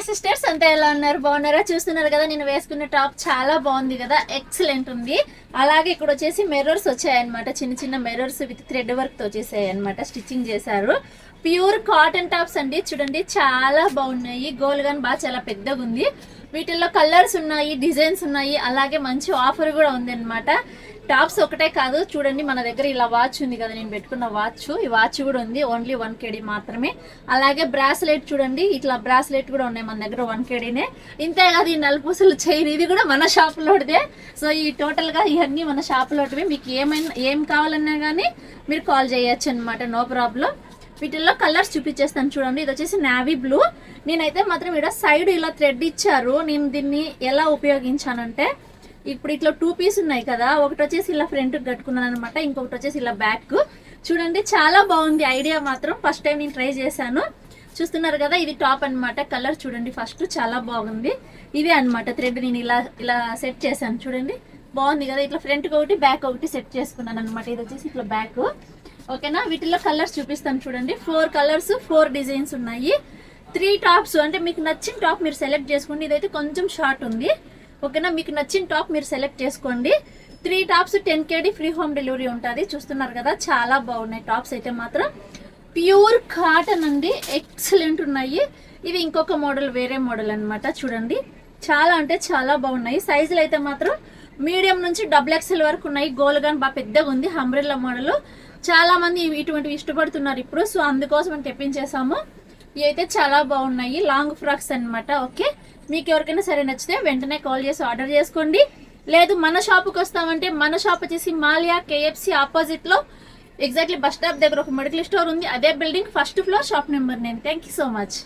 Hi sisters, అంతా ఎలా ఉన్నారు? బాగున్నారా? చూస్తున్నారు కదా, నేను వేసుకున్న టాప్ చాలా బాగుంది కదా, ఎక్సలెంట్ ఉంది. అలాగే ఇక్కడ వచ్చేసి మిర్రర్స్ వచ్చాయన్నమాట, చిన్న చిన్న మిర్రర్స్ విత్ థ్రెడ్ వర్క్ తో వచ్చేసాయి అనమాట, స్టిచ్చింగ్ చేశారు. ప్యూర్ కాటన్ టాప్స్ అండి, చూడండి చాలా బాగున్నాయి. గోల్ గన్ బాగా చాలా పెద్దగా ఉంది. వీటిల్లో కలర్స్ ఉన్నాయి, డిజైన్స్ ఉన్నాయి, అలాగే మంచి ఆఫర్ కూడా ఉంది అనమాట. టాప్స్ ఒకటే కాదు, చూడండి మన దగ్గర ఇలా వాచ్ ఉంది కదా, నేను పెట్టుకున్న వాచ్, ఈ వాచ్ కూడా ఉంది, ఓన్లీ 1 KD మాత్రమే. అలాగే బ్రాస్లెట్ చూడండి, ఇట్లా బ్రాస్లెట్ కూడా ఉన్నాయి మన దగ్గర, 1 KDనే. ఇంతే కాదు, ఈ నలుపూసలు చైన్ ఇది కూడా మన షాప్లోదే. సో ఈ టోటల్ గా ఇవన్నీ మన షాప్లోటివి. మీకు ఏం కావాలన్నా కానీ మీరు కాల్ చేయొచ్చు అనమాట, నో ప్రాబ్లం. వీటిల్లో కలర్స్ చూపించేస్తాను చూడండి. ఇది వచ్చేసి నావీ బ్లూ. నేనైతే మాత్రం ఇక్కడ సైడ్ ఇలా థ్రెడ్ ఇచ్చారు. నేను దీన్ని ఎలా ఉపయోగించానంటే, ఇప్పుడు ఇట్లా 2 పీస్ ఉన్నాయి కదా, ఒకటి వచ్చేసి ఇలా ఫ్రంట్ కట్టుకున్నాను అనమాట, ఇంకొకటి వచ్చేసి ఇలా బ్యాక్. చూడండి చాలా బాగుంది ఐడియా మాత్రం. ఫస్ట్ టైం నేను ట్రై చేశాను. చూస్తున్నారు కదా, ఇది టాప్ అనమాట. కలర్ చూడండి ఫస్ట్, చాలా బాగుంది. ఇదే అనమాట థ్రెడ్, నేను ఇలా సెట్ చేశాను చూడండి, బాగుంది కదా. ఇట్లా ఫ్రంట్ ఒకటి బ్యాక్ ఒకటి సెట్ చేసుకున్నాను అనమాట. ఇది వచ్చేసి ఇట్లా బ్యాక్, ఓకేనా. వీటిలో కలర్స్ చూపిస్తాను చూడండి. 4 కలర్స్ 4 డిజైన్స్ ఉన్నాయి. 3 టాప్స్, అంటే మీకు నచ్చిన టాప్ మీరు సెలెక్ట్ చేసుకోండి. ఇదైతే కొంచెం షార్ట్ ఉంది, ఓకేనా. మీకు నచ్చిన టాప్ మీరు సెలెక్ట్ చేసుకోండి. 3 tops 10 KD free home delivery ఉంటుంది. చూస్తున్నారు కదా, చాలా బాగున్నాయి టాప్స్ అయితే మాత్రం. ప్యూర్ కాటన్ అండి, ఎక్సలెంట్ ఉన్నాయి. ఇది ఇంకొక మోడల్, వేరే మోడల్ అనమాట. చూడండి చాలా అంటే చాలా బాగున్నాయి. సైజులు అయితే మాత్రం మీడియం నుంచి XXL వరకు ఉన్నాయి. గోల్ గన్ బాగా పెద్దగా ఉంది, అంబ్రెల్లా మోడల్. చాలా మంది ఇటువంటివి ఇష్టపడుతున్నారు ఇప్పుడు, సో అందుకోసం అని తెప్పించేసాము. ఇవి అయితే చాలా బాగున్నాయి, లాంగ్ ఫ్రాక్స్ అనమాట. ఓకే, మీకు ఎవరికైనా సరే నచ్చితే వెంటనే కాల్ చేసి ఆర్డర్ చేసుకోండి. లేదు మన షాప్కి వస్తామంటే, మన షాప్ వచ్చేసి మాలియా KFC ఆపోజిట్ లో ఎగ్జాక్ట్లీ బస్ స్టాప్ దగ్గర ఒక మెడికల్ స్టోర్ ఉంది. అదే building 1st floor, shop number 9. Thank you so much.